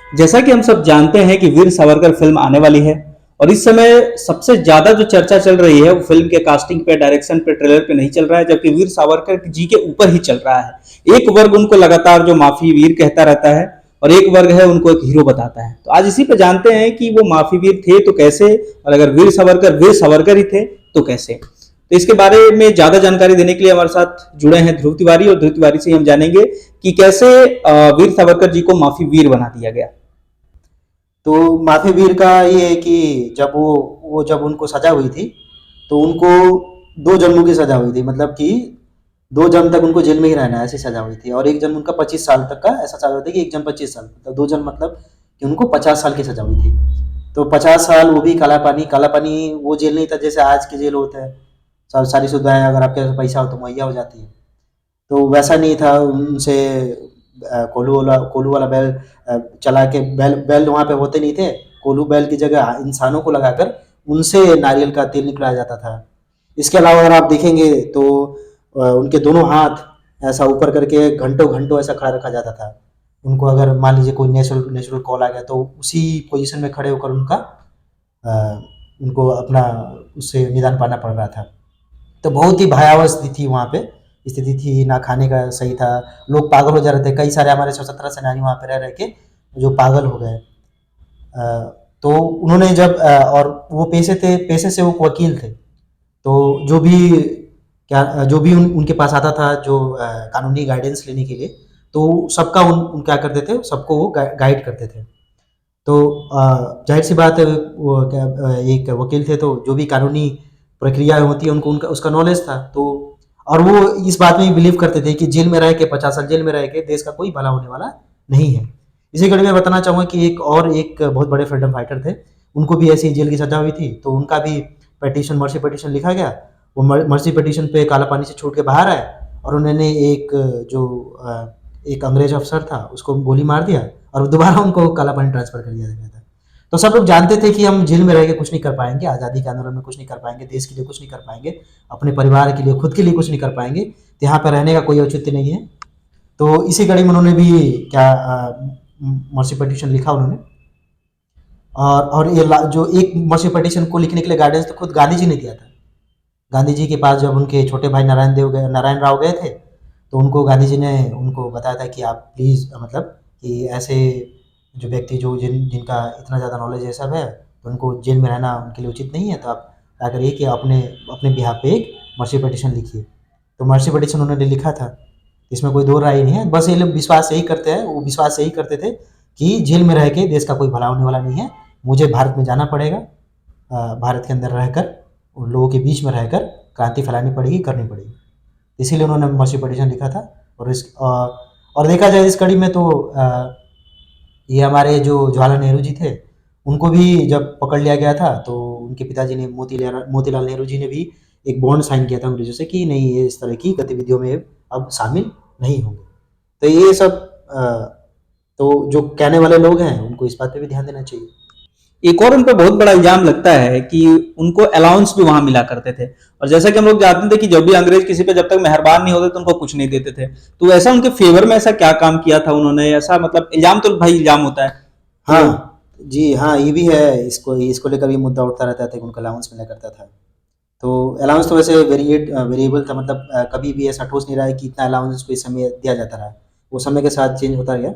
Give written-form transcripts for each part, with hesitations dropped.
जैसा कि हम सब जानते हैं कि वीर सावरकर फिल्म आने वाली है और इस समय सबसे ज्यादा जो चर्चा चल रही है वो फिल्म के कास्टिंग पे, डायरेक्शन पे, ट्रेलर पे नहीं चल रहा है, जबकि वीर सावरकर जी के ऊपर ही चल रहा है। एक वर्ग उनको लगातार जो माफी वीर कहता रहता है और एक वर्ग है उनको एक हीरो बताता है। तो आज इसी पे जानते हैं कि वो माफी वीर थे तो कैसे, और अगर वीर सावरकर ही थे तो कैसे। तो इसके बारे में ज्यादा जानकारी देने के लिए हमारे साथ जुड़े हैं ध्रुव तिवारी, और ध्रुव तिवारी से हम जानेंगे कि कैसे वीर सावरकर जी को माफी वीर बना दिया गया। तो माफी वीर का ये है कि जब उनको सजा हुई थी तो उनको 2 जन्मों की सजा हुई थी, मतलब कि 2 जन्म तक उनको जेल में ही रहना है, ऐसी सजा हुई थी। और एक जन्म उनका 25 साल तक का ऐसा सजा हुई थी कि एक जन्म 25 साल, मतलब 2 जन्म, मतलब कि उनको 50 साल की सजा हुई थी। तो 50 साल वो भी काला पानी। वो जेल नहीं था जैसे आज के जेल होते हैं, सारी सुविधाएं अगर आपके पास पैसा हो तो मुहैया हो जाती है। तो वैसा नहीं था उनसे। कोलू वाला बैल चला के, बैल बैल वहाँ पे होते नहीं थे। कोलू बैल की जगह इंसानों को लगाकर उनसे नारियल का तेल निकलाया जाता था। इसके अलावा अगर आप देखेंगे तो उनके दोनों हाथ ऐसा ऊपर करके घंटों घंटों ऐसा खड़ा रखा जाता था। उनको अगर मान लीजिए कोई नेचुरल नेचुरल कॉल आ गया तो उसी पोजीशन में खड़े होकर अ, उनको अपना उससे निदान पाना पड़ रहा था। तो बहुत ही भयावह स्थिति थी वहाँ पे, स्थिति थी, ना खाने का सही था। लोग पागल हो जा रहे थे, कई सारे हमारे स्वतंत्रता सेनानी वहाँ पे रह रह के जो पागल हो गए। तो उन्होंने और वो पेशे से वो वकील थे। तो जो भी उनके पास आता था, जो कानूनी गाइडेंस लेने के लिए, तो सबका उन क्या करते थे, सबको वो गाइड करते थे। तो जाहिर सी बात है, वो एक वकील थे, तो जो भी कानूनी प्रक्रिया होती है उनको उनका उसका नॉलेज था। तो और वो इस बात में बिलीव करते थे कि जेल में रह के, 50 साल जेल में रह के देश का कोई भला होने वाला नहीं है। इसी कड़ी में बताना चाहूँगा कि एक बहुत बड़े फ्रीडम फाइटर थे, उनको भी ऐसी जेल की सजा हुई थी। तो उनका भी मर्सी पटिशन लिखा गया। वो मर्सी पटिशन पे काला पानी से छूट के बाहर आए, और उन्होंने एक अंग्रेज अफसर था उसको गोली मार दिया, और दोबारा उनको काला पानी ट्रांसफर कर दिया गया था। तो सब लोग जानते थे कि हम जेल में रह के कुछ नहीं कर पाएंगे, आज़ादी के आंदोलन में कुछ नहीं कर पाएंगे, देश के लिए कुछ नहीं कर पाएंगे, अपने परिवार के लिए, खुद के लिए कुछ नहीं कर पाएंगे, तो यहाँ पर रहने का कोई औचित्य नहीं है। तो इसी कड़ी में उन्होंने भी मर्सी पटिशन लिखा उन्होंने। और जो एक मर्सी पटिशन को लिखने के लिए गाइडेंस तो खुद गांधी जी ने दिया था। गांधी जी के पास जब उनके छोटे भाई नारायण राव गए थे, तो उनको गांधी जी ने उनको बताया था कि आप प्लीज़, मतलब कि ऐसे जो व्यक्ति जिनका इतना ज़्यादा नॉलेज है सब है, तो उनको जेल में रहना उनके लिए उचित नहीं है। तो आप क्या करिए कि अपने अपने बिहाफ पे एक मर्सी पटिशन लिखिए। तो मर्सी पटिशन उन्होंने लिखा था। इसमें कोई दो राय नहीं है, बस ये लोग विश्वास यही करते हैं, वो विश्वास यही करते थे कि जेल में रह के देश का कोई भला होने वाला नहीं है, मुझे भारत में जाना पड़ेगा, भारत के अंदर रहकर उन लोगों के बीच में रहकर क्रांति फैलानी पड़ेगी, करनी पड़ेगी। इसीलिए उन्होंने मर्सी पटिशन लिखा था। और देखा जाए इस कड़ी में तो ये हमारे जो जवाहरलाल नेहरू जी थे, उनको भी जब पकड़ लिया गया था, तो उनके पिताजी ने मोतीलाल नेहरू जी ने भी एक बॉन्ड साइन किया था अंग्रेजों से कि नहीं, ये इस तरह की गतिविधियों में अब शामिल नहीं होंगे। तो ये सब तो जो कहने वाले लोग हैं उनको इस बात पे भी ध्यान देना चाहिए। एक और उन पर बहुत बड़ा इल्जाम लगता है कि उनको अलाउंस भी वहां मिला करते थे, और जैसा कि हम लोग जानते थे कि जब भी अंग्रेज किसी पे जब तक मेहरबान नहीं होते तो उनको कुछ नहीं देते थे। तो ऐसा उनके फेवर में ऐसा क्या काम किया था उन्होंने, ऐसा मतलब इल्जाम तो भाई इल्जाम होता है। तो हाँ जी, हाँ, ये भी है। इसको लेकर भी मुद्दा उठता रहता था कि उनको अलाउंस मिला करता था। तो अलाउंस तो वैसे वेरिएबल था, मतलब कभी भी ऐसा ठोस नहीं रहा है कि इतना अलाउंस को इस समय दिया जाता रहा। वो समय के साथ चेंज होता गया।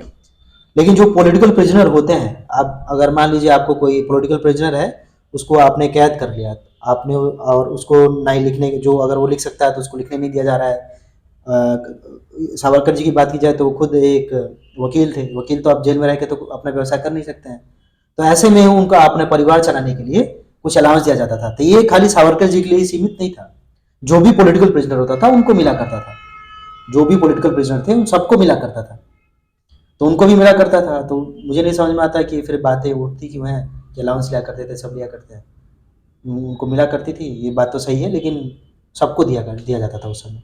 लेकिन जो पॉलिटिकल प्रिजनर होते हैं, आप अगर मान लीजिए आपको कोई पॉलिटिकल प्रिजनर है, उसको आपने कैद कर लिया, आपने, और उसको नहीं लिखने, जो अगर वो लिख सकता है तो उसको लिखने नहीं दिया जा रहा है। सावरकर जी की बात की जाए तो वो खुद एक वकील थे। वकील तो आप जेल में रह के तो अपना व्यवसाय कर नहीं सकते हैं। तो ऐसे में उनका अपने परिवार चलाने के लिए कुछ अलाउंस दिया जाता था। तो ये खाली सावरकर जी के लिए सीमित नहीं था, जो भी पॉलिटिकल प्रिजनर होता था उनको मिला करता था। जो भी पॉलिटिकल प्रिजनर थे उन सबको मिला करता था, तो उनको भी मिला करता था। तो मुझे नहीं समझ में आता कि फिर बातें उठती क्यों हैं कि अलाउंस लिया करते थे, सब लिया करते हैं। उनको मिला करती थी, ये बात तो सही है, लेकिन सबको दिया जाता था उस समय।